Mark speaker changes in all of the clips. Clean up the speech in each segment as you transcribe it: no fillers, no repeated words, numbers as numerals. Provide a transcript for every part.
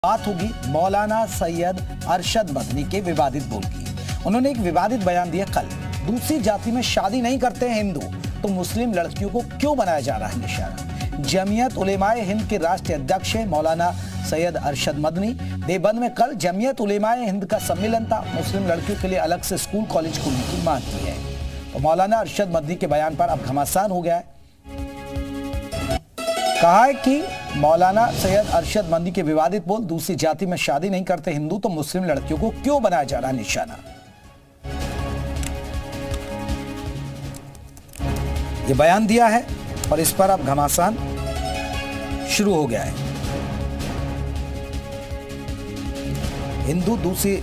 Speaker 1: बात होगी मौलाना सैयद अरशद मदनी के विवादित बोल की। उन्होंने एक विवादित बयान दिया कल, दूसरी जाति में शादी नहीं करते हैं हिंदू तो मुस्लिम लड़कियों को क्यों बनाया जा रहा है निशाना। जमीयत उलेमाए हिंद के राष्ट्रीय अध्यक्ष मौलाना सैयद अरशद मदनी देवबंद में कल जमीयत उलेमाए हिंद का सम्मेलन था। मुस्लिम लड़कियों के लिए अलग से स्कूल कॉलेज खोलने की मांग की है। तो मौलाना अरशद मदनी के बयान पर अब घमासान हो गया है। कहा है कि मौलाना सैयद अरशद मदनी के विवादित बोल, दूसरी जाति में शादी नहीं करते हिंदू तो मुस्लिम लड़कियों को क्यों बनाया जा रहा है निशाना। ये बयान दिया है और इस पर अब घमासान शुरू हो गया है। हिंदू दूसरी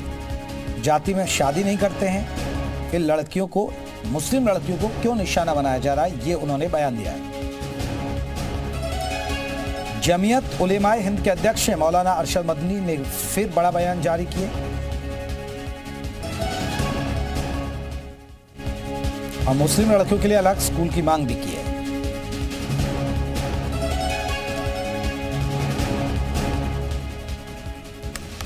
Speaker 1: जाति में शादी नहीं करते हैं, फिर लड़कियों को, मुस्लिम लड़कियों को क्यों निशाना बनाया जा रहा है, ये उन्होंने बयान दिया है। जमीयत उलेमाए हिंद के अध्यक्ष मौलाना अरशद मदनी ने फिर बड़ा बयान जारी किए और मुस्लिम लड़कियों के लिए अलग स्कूल की मांग भी की है।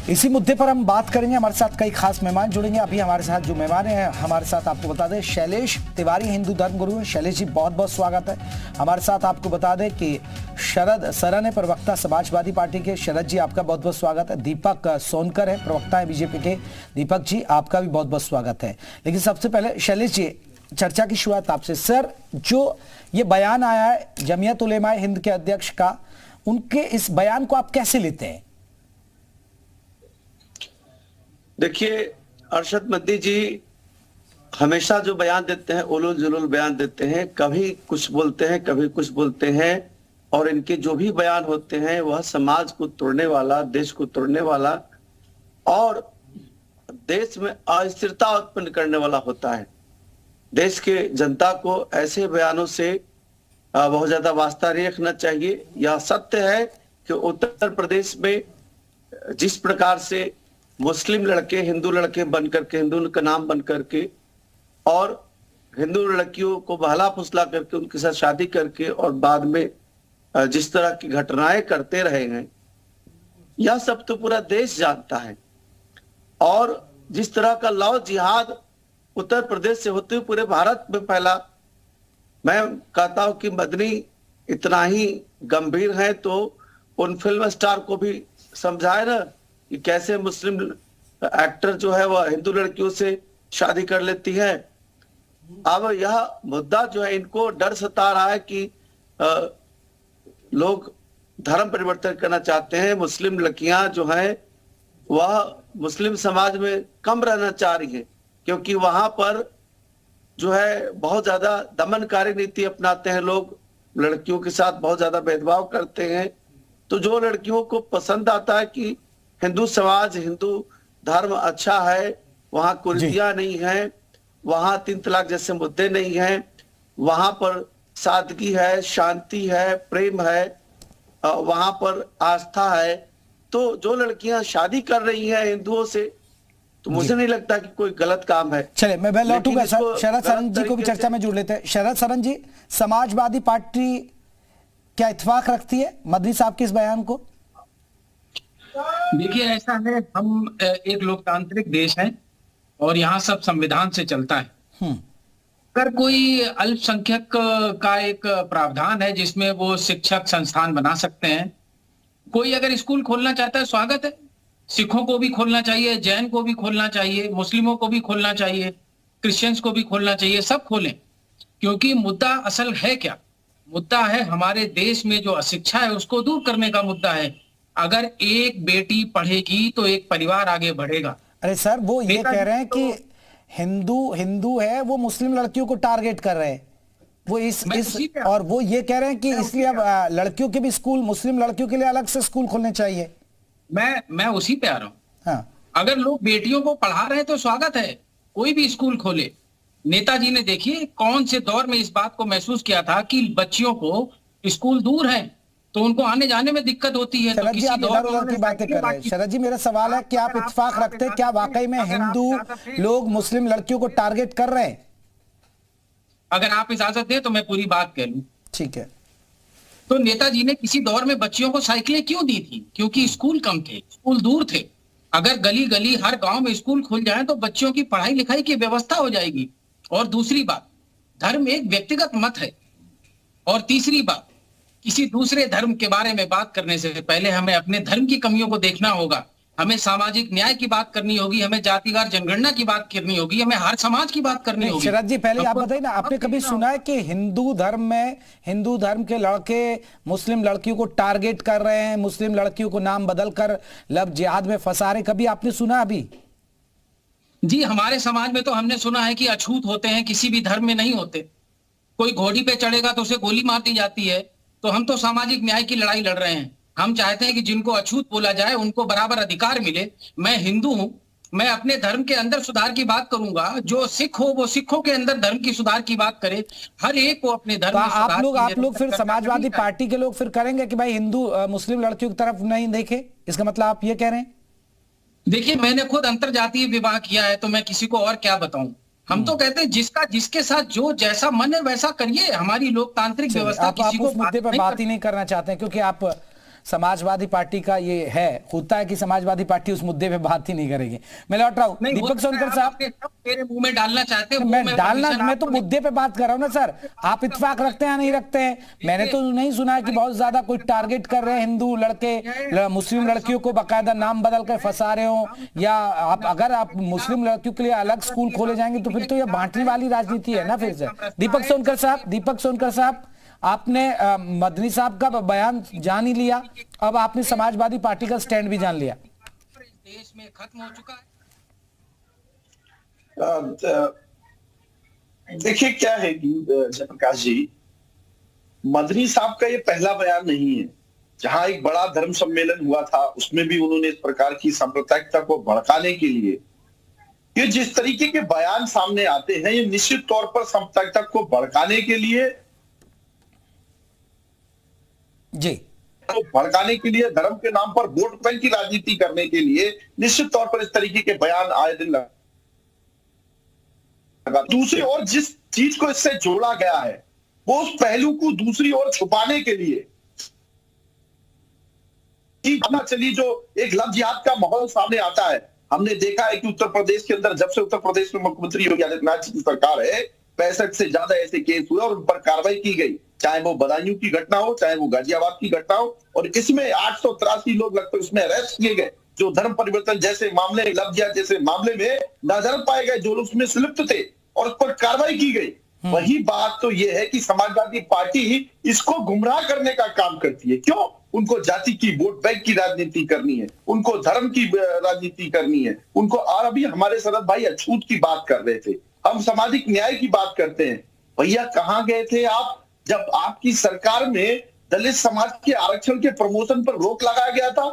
Speaker 1: इसी मुद्दे पर हम बात करेंगे। हमारे साथ कई खास मेहमान जुड़ेंगे। अभी हमारे साथ जो मेहमान हैं, हमारे साथ आपको बता दें शैलेश तिवारी हिंदू धर्म गुरु हैं। शैलेश जी बहुत बहुत स्वागत है। हमारे साथ आपको बता दें कि शरद सरन है, प्रवक्ता समाजवादी पार्टी के। शरद जी आपका बहुत बहुत स्वागत है। दीपक सोनकर है, प्रवक्ता है बीजेपी के। दीपक जी आपका भी बहुत बहुत स्वागत है। लेकिन सबसे पहले शैलेश जी, चर्चा की शुरुआत आपसे। सर, जो ये बयान आया है जमीयत उलेमाए हिंद के अध्यक्ष का, उनके इस बयान को आप कैसे लेते हैं?
Speaker 2: देखिए, अरशद मदनी जी हमेशा जो बयान देते हैं उलूल जुलूल बयान देते हैं, कभी कुछ बोलते हैं कभी कुछ बोलते हैं, और इनके जो भी बयान होते हैं वह समाज को तोड़ने वाला, देश को तोड़ने वाला और देश में अस्थिरता उत्पन्न करने वाला होता है। देश के जनता को ऐसे बयानों से बहुत ज्यादा वास्ता नहीं रखना चाहिए। यह सत्य है कि उत्तर प्रदेश में जिस प्रकार से मुस्लिम लड़के हिंदू लड़के बनकर के, हिंदू का नाम बन करके और हिंदू लड़कियों को बहला फुसला करके उनके साथ शादी करके और बाद में जिस तरह की घटनाएं करते रहे हैं, यह सब तो पूरा देश जानता है। और जिस तरह का लव जिहाद उत्तर प्रदेश से होते हुए पूरे भारत में फैला, मैं कहता हूं कि मदनी इतना ही गंभीर है तो उन फिल्म स्टार को भी समझाए ना कि कैसे मुस्लिम एक्टर जो है वह हिंदू लड़कियों से शादी कर लेती है। अब यह मुद्दा जो है, इनको डर सता रहा है कि लोग धर्म परिवर्तन करना चाहते हैं। मुस्लिम लड़कियां जो हैं वह मुस्लिम समाज में कम रहना चाह रही है, क्योंकि वहां पर जो है बहुत ज्यादा दमनकारी नीति अपनाते हैं लोग, लड़कियों के साथ बहुत ज्यादा भेदभाव करते हैं। तो जो लड़कियों को पसंद आता है कि हिंदू समाज, हिंदू धर्म अच्छा है, वहां कुरीतियां नहीं है, वहां 3 तलाक जैसे मुद्दे नहीं हैं, वहां पर सादगी है, शांति है, प्रेम है, वहां पर आस्था है, तो जो लड़कियां शादी कर रही हैं हिंदुओं से, तो मुझे नहीं लगता कि कोई गलत काम है।
Speaker 1: चले, मैं लौटूंगा। शरद सरन जी को भी चर्चा में जोड़ लेते हैं। शरद सरन जी, समाजवादी पार्टी क्या इत्तेफाक रखती है मदनी साहब के इस बयान को?
Speaker 3: देखिए, ऐसा है, हम एक लोकतांत्रिक देश है और यहाँ सब संविधान से चलता है। अगर कोई अल्पसंख्यक का एक प्रावधान है जिसमें वो शिक्षक संस्थान बना सकते हैं, कोई अगर स्कूल खोलना चाहता है स्वागत है। सिखों को भी खोलना चाहिए, जैन को भी खोलना चाहिए, मुस्लिमों को भी खोलना चाहिए, क्रिश्चियंस को भी खोलना चाहिए, सब खोलें। क्योंकि मुद्दा असल है क्या? मुद्दा है हमारे देश में जो अशिक्षा है उसको दूर करने का मुद्दा है। अगर एक बेटी पढ़ेगी तो एक परिवार आगे बढ़ेगा।
Speaker 1: अरे सर, वो ये कह रहे हैं कि हिंदू है वो मुस्लिम लड़कियों को टारगेट कर रहे हैं, वो इस और वो ये कह रहे हैं कि इसलिए अब लड़कियों के भी स्कूल, मुस्लिम लड़कियों के लिए अलग से स्कूल खोलने चाहिए।
Speaker 3: मैं उसी पे आ रहा हूँ।
Speaker 1: हाँ।
Speaker 3: अगर लोग बेटियों को पढ़ा रहे हैं तो स्वागत है, कोई भी स्कूल खोले। नेताजी ने देखिए कौन से दौर में इस बात को महसूस किया था कि बच्चियों को स्कूल दूर है तो उनको आने जाने में दिक्कत होती है।
Speaker 1: शरद जी, आप इधर उधर की बातें कर रहे हैं। शरद जी, मेरा सवाल है कि आप इत्तेफाक रखते हैं, क्या वाकई में हिंदू लोग मुस्लिम लड़कियों को टारगेट कर रहे हैं?
Speaker 3: अगर आप इजाजत दें तो मैं पूरी बात कह लूं।
Speaker 1: ठीक है।
Speaker 3: तो नेताजी ने किसी दौर में बच्चियों को साइकिलें क्यों दी थी? क्योंकि स्कूल कम थे, स्कूल दूर थे। अगर गली गली हर गांव में स्कूल खुल जाए तो बच्चियों की पढ़ाई लिखाई की व्यवस्था हो जाएगी। और दूसरी बात, धर्म एक व्यक्तिगत मत है। और तीसरी बात, किसी दूसरे धर्म के बारे में बात करने से पहले हमें अपने धर्म की कमियों को देखना होगा। हमें सामाजिक न्याय की बात करनी होगी, हमें जातिवार जनगणना की बात करनी होगी, हमें हर समाज की बात करनी होगी।
Speaker 1: शरद जी, पहले आप बताइए ना, आपने कभी सुना है कि हिंदू धर्म में हिंदू धर्म के लड़के मुस्लिम लड़कियों को टारगेट कर रहे हैं, मुस्लिम लड़कियों को नाम बदलकर लव जिहाद में फंसा रहे? कभी आपने सुना? अभी
Speaker 3: जी, हमारे समाज में तो हमने सुना है कि अछूत होते हैं, किसी भी धर्म में नहीं होते। कोई घोड़ी पे चढ़ेगा तो उसे गोली मार दी जाती है। तो हम तो सामाजिक न्याय की लड़ाई लड़ रहे हैं। हम चाहते हैं कि जिनको अछूत बोला जाए उनको बराबर अधिकार मिले। मैं हिंदू हूं, मैं अपने धर्म के अंदर सुधार की बात करूंगा। जो सिख हो वो सिखों के अंदर धर्म की सुधार की बात करे। हर एक को अपने धर्म में सुधार की
Speaker 1: आप लोग फिर समाजवादी पार्टी के लोग फिर करेंगे कि भाई हिंदू मुस्लिम लड़कियों की तरफ नहीं देखे? इसका मतलब आप ये कह रहे हैं?
Speaker 3: देखिए, मैंने खुद अंतरजातीय विवाह किया है, तो मैं किसी को और क्या बताऊं। हम तो कहते हैं जिसका जिसके साथ जो जैसा मन है वैसा करिए। हमारी लोकतांत्रिक व्यवस्था किसी को
Speaker 1: उस मुद्दे पर बात ही नहीं करना चाहते हैं क्योंकि आप समाजवादी पार्टी का ये है, होता है कि समाजवादी पार्टी उस मुद्दे पे बात ही नहीं करेगी। मैं लौट रहा हूं दीपक सोनकर साहब।
Speaker 3: मेरे मुंह में डालना चाहते हैं?
Speaker 1: मैं तो मुद्दे पे बात कर रहा हूं ना सर। आप इत्तेफाक रखते हैं या नहीं रखते हैं? मैंने तो नहीं सुना है कि बहुत ज्यादा कोई टारगेट कर रहे हैं हिंदू लड़के मुस्लिम लड़कियों को बाकायदा नाम बदल कर फंसा रहे हो। या अगर आप मुस्लिम लड़कियों के लिए अलग स्कूल खोले जाएंगे तो फिर तो ये बांटने वाली राजनीति है ना फिर से। दीपक सोनकर साहब, आपने मदनी साहब का बयान जान ही लिया, अब आपने समाजवादी पार्टी का स्टैंड भी जान लिया।
Speaker 3: देश में खत्म हो चुका है।
Speaker 4: देखिए क्या है कि जयप्रकाश जी, मदनी साहब का ये पहला बयान नहीं है। जहां एक बड़ा धर्म सम्मेलन हुआ था उसमें भी उन्होंने इस प्रकार की सांप्रदायिकता को भड़काने के लिए ये जिस तरीके के बयान सामने आते हैं, ये निश्चित तौर पर सांप्रदायिकता को भड़काने के लिए
Speaker 1: जी,
Speaker 4: तो भड़काने के लिए, धर्म के नाम पर वोट बैंक की राजनीति करने के लिए निश्चित तौर पर इस तरीके के बयान आए दिन लगा। दूसरी ओर जिस चीज को इससे जोड़ा गया है वो उस पहलू को दूसरी ओर छुपाने के लिए पता चली जो एक लव जिहाद का माहौल सामने आता है। हमने देखा है कि उत्तर प्रदेश के अंदर जब से उत्तर प्रदेश में मुख्यमंत्री योगी आदित्यनाथ जी की सरकार है 65 से ज्यादा ऐसे केस हुए और उन पर कार्रवाई की गई, चाहे वो बदायूं की घटना हो, चाहे वो गाजियाबाद की घटना हो। और इसमें 883 लोग लगभग इसमें अरेस्ट किए गए जो धर्म परिवर्तन जैसे मामले, लव जिहाद जैसे मामले में नाजायज पाए गए, जो लोग उसमें संलिप्त थे और उस पर कार्रवाई की गई। वही बात तो ये है कि समाजवादी पार्टी इसको गुमराह करने का काम करती है। क्यों? उनको जाति की वोट बैंक की राजनीति करनी है, उनको धर्म की राजनीति करनी है, उनको। और अभी हमारे शरद भाई अछूत की बात कर रहे थे, हम सामाजिक न्याय की बात करते हैं। भैया कहां गए थे आप जब आपकी सरकार में दलित समाज के आरक्षण के प्रमोशन पर रोक लगाया गया था?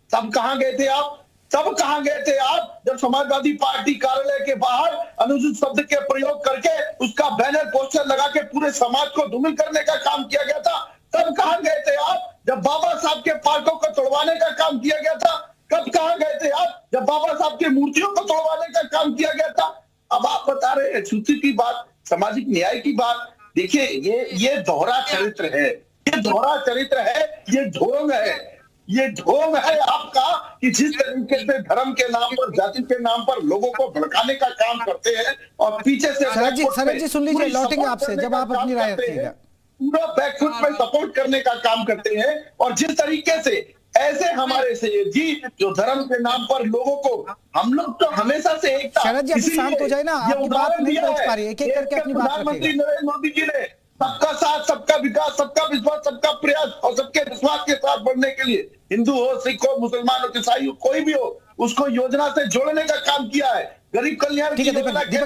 Speaker 4: तब कहां गए थे आप? तब कहां गए थे आप जब समाजवादी पार्टी कार्यालय के बाहर अनुचित शब्द के प्रयोग करके उसका बैनर पोस्टर लगा के पूरे समाज को धूमिल करने का काम किया गया था? तब कहां गए थे आप जब बाबा साहब के पार्कों को तोड़वाने का काम किया गया था? कब कहां गए थे आप जब बाबा साहब की मूर्तियों को तोड़वाने का काम किया गया था? अब आप बता रहे हैं छूती की बात, सामाजिक न्याय की बात। देखिए ये दोहरा चरित्र है, ये दोहरा चरित्र है, ये ढोंग है, ये ढोंग है आपका कि जिस तरीके से धर्म के नाम पर, जाति के नाम पर लोगों को भड़काने का काम करते हैं और पीछे से
Speaker 1: शरद जी सुन लीजिए, लौटेंगे आपसे जब आप अपनी राय रखिएगा।
Speaker 4: पूरा बैकफुट पे सपोर्ट करने का काम करते हैं और जिस तरीके से ऐसे हमारे से जी जो धर्म के नाम पर लोगों को, हम लोग तो हमेशा से एक
Speaker 1: शरद जी शांत हो जाए ना, आपकी बात नहीं पहुंच पा रही है, एक-एक करके अपनी बात रखिएगा।
Speaker 4: प्रधानमंत्री नरेंद्र मोदी जी ने सबका साथ, सबका विकास, सबका विश्वास, सबका प्रयास और सबके विश्वास के साथ बढ़ने के लिए हिंदू हो, सिख हो, मुसलमान हो, ईसाई हो, कोई भी हो, उसको योजना से जोड़ने का काम किया है। गरीब कल्याण
Speaker 1: ठीक है दीपक जी,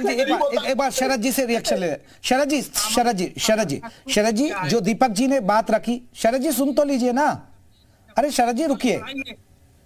Speaker 1: एक बार शरद जी से रिएक्शन ले। शरद जी जो दीपक जी ने बात रखी, शरद जी सुन तो लीजिए ना। अरे शरद जी रुकिए,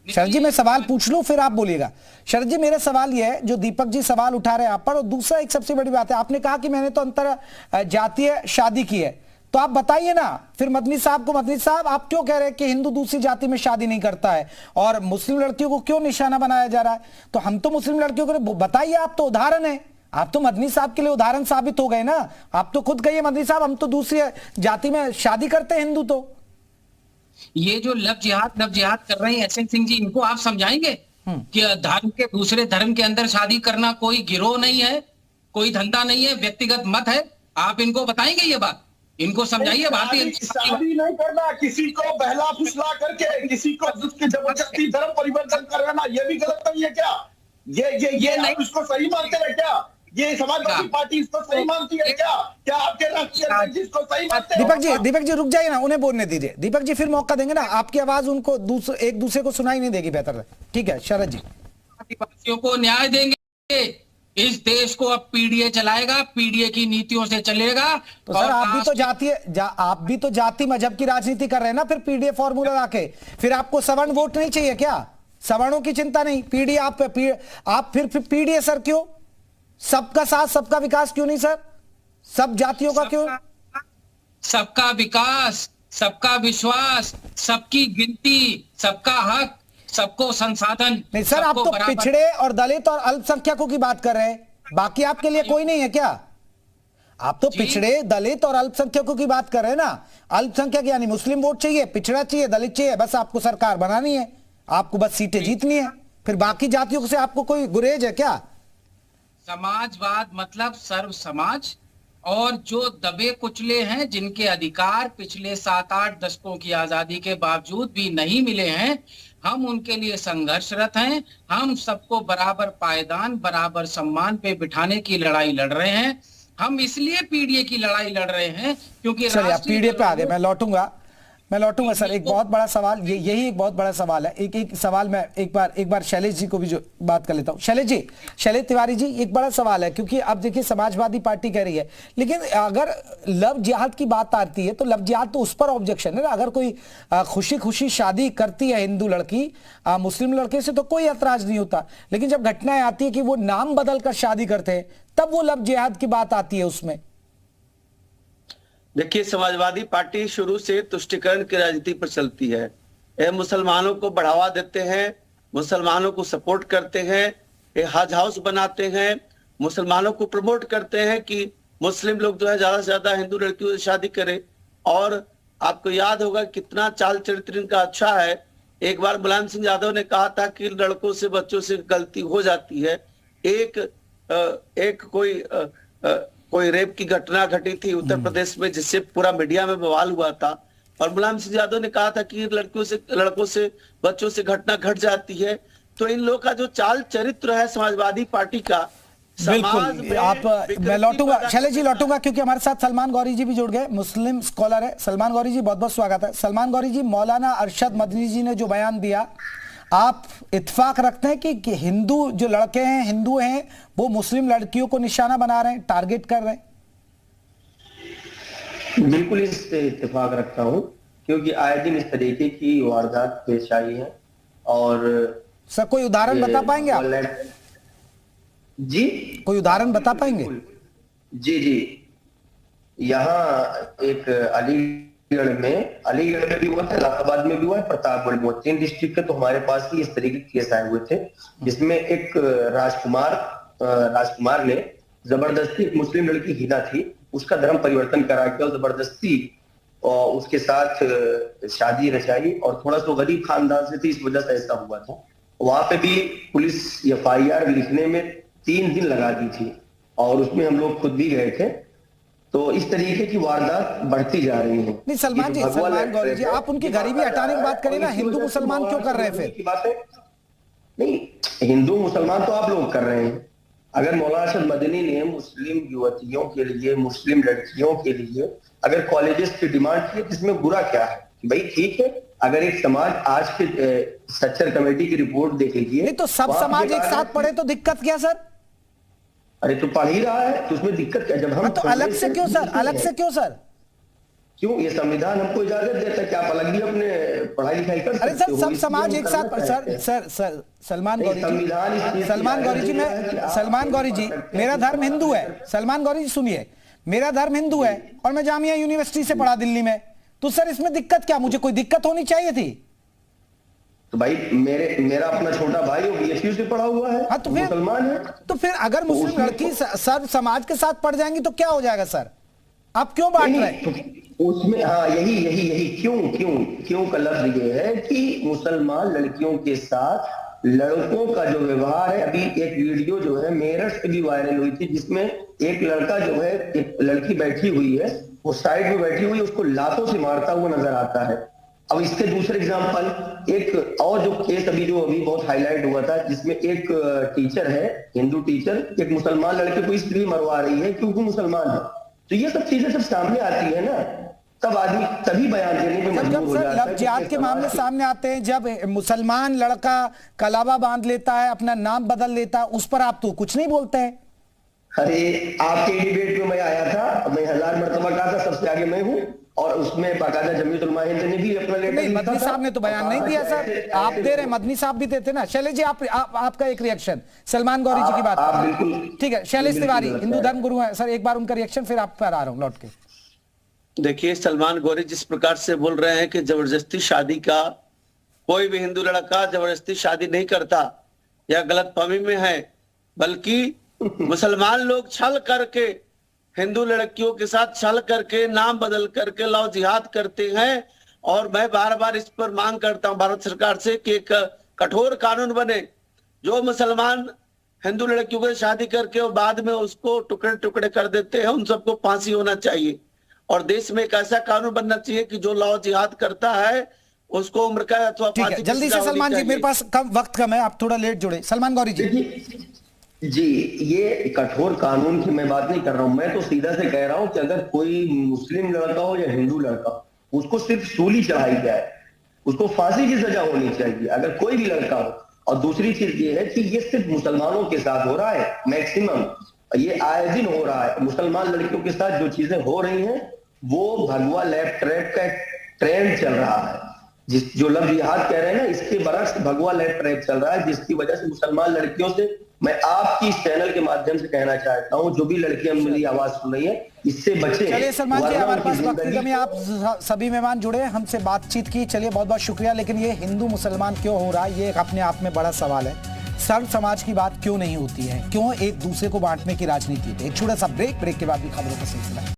Speaker 1: शरद जी मैं सवाल पूछ लूं फिर आप बोलिएगा। शरद जी मेरा सवाल यह है, जो दीपक जी सवाल उठा रहे हैं आप पर, और दूसरा एक सबसे बड़ी बात है, आपने कहा कि मैंने तो अंतर जातीय शादी की है, तो आप बताइए ना फिर मदनी साहब को, मदनी साहब आप क्यों कह रहे हैं कि हिंदू दूसरी जाति में शादी नहीं करता है और मुस्लिम लड़कियों को क्यों निशाना बनाया जा रहा है? तो हम तो मुस्लिम लड़कियों को बताइए, आप तो उदाहरण है, आप तो मदनी साहब के लिए उदाहरण साबित हो गए ना। आप तो खुद कहिए मदनी साहब हम तो दूसरी जाति में शादी करते हैं हिंदू, तो
Speaker 3: ये जो लव जिहाद कर रहे हैं एसएन सिंह जी, इनको आप समझाएंगे कि धर्म के दूसरे धर्म के अंदर शादी करना कोई गिरोह नहीं है, कोई धंधा नहीं है, व्यक्तिगत मत है? आप इनको बताएंगे ये बात? इनको समझाइए। भारतीय
Speaker 4: शादी नहीं करना, किसी को बहला फुसला करके किसी को जबरदस्ती धर्म परिवर्तन करना, ये भी गलत नहीं है क्या? ये नहीं, इसको सही मानते हैं क्या? ये समाजवादी पार्टी इसको सही मानती है क्या? क्या आपके राष्ट्रीय अध्यक्ष इसको सही मानते हैं?
Speaker 1: दीपक जी रुक जाइए ना, उन्हें बोलने दीजिए। दीपक जी फिर मौका देंगे ना, आपकी आवाज उनको एक दूसरे को सुनाई नहीं देगी बेहतर है। ठीक है शरद जी।
Speaker 3: आदिवासियों को न्याय देंगे, इस देश को अब पीडीए चलाएगा, पीडीए की नीतियों से चलेगा।
Speaker 1: तो सर आप भी तो जाति मजहब की राजनीति कर रहे हैं ना, फिर पीडीए फॉर्मूला लाके। फिर आपको सवर्ण वोट नहीं चाहिए क्या? सवर्णों की चिंता नहीं, पीडीए आप फिर पीडीए सर क्यों? सबका साथ सबका विकास क्यों नहीं सर? सब जातियों का क्यों?
Speaker 3: सबका विकास, सबका विश्वास, सबकी गिनती, सबका हक, सबको संसाधन
Speaker 1: नहीं सर, आप तो पिछड़े और दलित और अल्पसंख्यकों की बात कर रहे हैं, बाकी आपके लिए कोई नहीं है क्या? आप तो पिछड़े दलित और अल्पसंख्यकों की बात कर रहे हैं ना। अल्पसंख्यक यानी मुस्लिम वोट चाहिए, पिछड़ा चाहिए, दलित चाहिए, बस आपको सरकार बनानी है, आपको बस सीटें जीतनी है, फिर बाकी जातियों से आपको कोई गुरेज है क्या?
Speaker 3: समाजवाद मतलब सर्व समाज, और जो दबे कुचले हैं, जिनके अधिकार पिछले 7-8 दशकों की आजादी के बावजूद भी नहीं मिले हैं, हम उनके लिए संघर्षरत हैं। हम सबको बराबर पायदान, बराबर सम्मान पे बिठाने की लड़ाई लड़ रहे हैं। हम इसलिए पीडीए की लड़ाई लड़ रहे हैं क्योंकि
Speaker 1: पीडीए पे आ गए। मैं लौटूंगा सर। एक बहुत बड़ा सवाल, यही एक बहुत बड़ा सवाल है। एक सवाल मैं एक बार शैलेश जी को भी जो बात कर लेता हूं। शैलेश तिवारी जी, एक बड़ा सवाल है, क्योंकि अब देखिए समाजवादी पार्टी कह रही है, लेकिन अगर लव जिहाद की बात आती है तो लव जिहाद तो उस पर ऑब्जेक्शन है ना। अगर कोई खुशी खुशी शादी करती है हिंदू लड़की मुस्लिम लड़के से तो कोई ऐतराज नहीं होता, लेकिन जब घटनाएं आती है कि वो नाम बदल कर शादी करते हैं, तब वो लव जिहाद की बात आती है उसमें।
Speaker 2: देखिए, समाजवादी पार्टी शुरू से तुष्टिकरण की राजनीति पर चलती है। ये मुसलमानों को बढ़ावा देते हैं, मुसलमानों को सपोर्ट करते हैं, ये हज हाउस बनाते हैं, मुसलमानों को प्रमोट करते हैं कि मुस्लिम लोग जो है ज्यादा से ज्यादा हिंदू लड़कियों से शादी करें। और आपको याद होगा कितना चाल चरित्र इनका अच्छा है। एक बार मुलायम सिंह यादव ने कहा था कि लड़कों से बच्चों से गलती हो जाती है। कोई रेप की घटना घटी थी उत्तर प्रदेश में, जिससे पूरा मीडिया में बवाल हुआ था, और मुलायम सिंह यादव ने कहा था कि लड़कों से बच्चों से घटना घट जाती है। तो इन लोगों का जो चाल चरित्र है समाजवादी पार्टी का,
Speaker 1: बिल्कुल। मैं लौटूंगा शैलेश जी, लौटूंगा, क्योंकि हमारे साथ सलमान गौरी जी भी जुड़ गए, मुस्लिम स्कॉलर है। सलमान गौरी जी बहुत बहुत स्वागत है। सलमान गौरी जी, मौलाना अरशद मदनी जी ने जो बयान दिया, आप इत्फाक रखते हैं कि हिंदू जो लड़के हैं, हिंदू हैं, वो मुस्लिम लड़कियों को निशाना बना रहे हैं, टारगेट कर रहे हैं?
Speaker 5: बिल्कुल इस पे इत्तेफाक रखता हूं, क्योंकि आए दिन इस तरीके की वारदात पेश आई है। और
Speaker 1: सर कोई उदाहरण बता पाएंगे आप?
Speaker 5: जी,
Speaker 1: कोई उदाहरण बता पाएंगे?
Speaker 5: जी, यहाँ एक अलीगढ़ में भी हुआ था, इलाहाबाद में भी हुआ है, प्रतापगढ़ में हुआ। 3 डिस्ट्रिक्ट के तो हमारे पास ही इस तरीके के केस आए हुए थे, जिसमें एक राजकुमार ने जबरदस्ती, एक मुस्लिम लड़की हिना थी, उसका धर्म परिवर्तन करा के और जबरदस्ती और उसके साथ शादी रचाई, और थोड़ा सा गरीब खानदान से थी, इस वजह से ऐसा हुआ था। वहां पे भी पुलिस FIR लिखने में 3 दिन लगा दी थी, और उसमें हम लोग खुद भी गए थे। तो इस तरीके की वारदात बढ़ती जा रही है।
Speaker 1: नहीं सलमान गौरी जी, आप उनकी गरीबी हटाने की बात करें ना, हिंदू मुसलमान क्यों कर रहे हैं फिर?
Speaker 5: नहीं, हिंदू मुसलमान तो आप लोग कर रहे हैं। अगर मौलाना अरशद मदनी ने मुस्लिम युवतियों के लिए, मुस्लिम लड़कियों के लिए अगर कॉलेजेस की डिमांड की, इसमें बुरा क्या है? भाई ठीक है, अगर एक समाज आज के सच्चर कमेटी की रिपोर्ट देख लीजिए,
Speaker 1: नहीं तो सब समाज एक साथ पढ़े तो दिक्कत क्या सर?
Speaker 5: अरे तो पढ़ ही रहा है, तो उसमें दिक्कत क्या? जब हम
Speaker 1: तो अलग से क्यों सर?
Speaker 5: क्यों? ये संविधान हमको इजाजत देता है कि आप अलग भी अपने पढ़ाई लिखाई कर सकते हो।
Speaker 1: अरे सर, सब समाज एक साथ सर सलमान गौरी जी, मेरा धर्म हिंदू है। सलमान गौरी जी सुनिए, मेरा धर्म हिंदू है और मैं जामिया यूनिवर्सिटी से पढ़ा दिल्ली में, तो सर इसमें दिक्कत क्या? मुझे कोई दिक्कत होनी चाहिए थी?
Speaker 5: तो भाई मेरा अपना छोटा भाई BSU से पढ़ा हुआ है,
Speaker 1: तो फिर
Speaker 5: मुसलमान है।
Speaker 1: तो फिर अगर मुस्लिम लड़की सर्व समाज के साथ पढ़ जाएंगी तो क्या हो जाएगा सर? आप क्यों बांट रहे हैं?
Speaker 5: उसमें हाँ यही क्यों का लफ्ज ये है कि मुसलमान लड़कियों के साथ लड़कों का जो व्यवहार है, अभी एक वीडियो जो है मेरठ से भी वायरल हुई थी जिसमें एक लड़का जो है, एक लड़की बैठी हुई है, वो साइड में बैठी हुई है, उसको लातों से मारता हुआ नजर आता है। अब इसके दूसरे एग्जांपल एक और जो केस अभी बहुत हाईलाइट हुआ था, जिसमें एक टीचर है, हिंदू टीचर, एक मुसलमान लड़के को इसलिए मरवा रही है क्योंकि मुसलमान है। तो ये सब चीजें जब सामने आती है ना, तब आदमी तभी बयान देने पे मजबूर हो जाता है।
Speaker 1: जब जिहाद के मामले सामने आते हैं, जब मुसलमान लड़का कलावा बांध लेता है, अपना नाम बदल लेता है, उस पर आप तो कुछ नहीं बोलते हैं।
Speaker 5: अरे आपके डिबेट में मैं आया था, मैं 1000 मरतबा कहा था सबसे आगे मैं हूँ, और उसमें बाकायदा जमीयत उलमा हिंद ने भी अपना लेटर
Speaker 1: नहीं, मदनी साहब ने तो बयान नहीं दिया सर, आप दे रहे, मदनी साहब भी देते ना। शैलेश जी आपका एक रिएक्शन सलमान गौरी जी की बात
Speaker 5: बिल्कुल
Speaker 1: ठीक है। शैलेश तिवारी हिंदू धर्म गुरु है सर, एक बार उनका रिएक्शन, फिर आप पर आ रहा हूँ लौट के।
Speaker 2: देखिए, सलमान गौरी जिस प्रकार से बोल रहे हैं कि जबरदस्ती शादी का, कोई भी हिंदू लड़का जबरदस्ती शादी नहीं करता, यह गलतफहमी में है, बल्कि मुसलमान लोग छल करके हिंदू लड़कियों के साथ छल करके नाम बदल करके लव जिहाद करते हैं। और मैं बार बार इस पर मांग करता हूं भारत सरकार से कि एक कठोर कानून बने, जो मुसलमान हिंदू लड़कियों को शादी करके और बाद में उसको टुकड़े टुकड़े कर देते हैं, उन सबको फांसी होना चाहिए। और देश में एक ऐसा कानून बनना चाहिए कि जो लव जिहाद करता है उसको उम्र कैद अथवा फांसी।
Speaker 1: जल्दी से सलमान जी, मेरे पास वक्त कम है, आप थोड़ा लेट जुड़े। सलमान गौरी
Speaker 5: जी, ये कठोर कानून की मैं बात नहीं कर रहा हूं, मैं तो सीधा से कह रहा हूं कि अगर कोई मुस्लिम लड़का हो या हिंदू लड़का, उसको सिर्फ सूली चढ़ाई जाए, उसको फांसी की सजा होनी चाहिए अगर कोई भी लड़का हो। और दूसरी चीज ये है कि ये सिर्फ मुसलमानों के साथ हो रहा है, मैक्सिमम ये आए दिन हो रहा है। मुसलमान लड़कियों के साथ जो चीजें हो रही हैं वो भगवा लैब ट्रैप का ट्रेंड चल रहा है, जो लफ्ज जिहाद कह रहे हैं ना, इसके बरक्स भगवा लैब ट्रैप चल रहा है, जिसकी वजह से मुसलमान लड़कियों से मैं आपकी इस चैनल के माध्यम से कहना चाहता हूं, जो भी लड़कियां मेरी आवाज सुन रही है, इससे बचे।
Speaker 1: चलिए सलमान जी, हमारे पास वक्त की कमी, आप सभी मेहमान जुड़े, हमसे बातचीत की, चलिए बहुत बहुत शुक्रिया। लेकिन ये हिंदू मुसलमान क्यों हो रहा है, ये अपने आप में बड़ा सवाल है। सर्व समाज की बात क्यों नहीं होती है, क्यों एक दूसरे को बांटने की राजनीति होती है। एक छोटा सा ब्रेक के बाद भी खबरों का सिलसिला।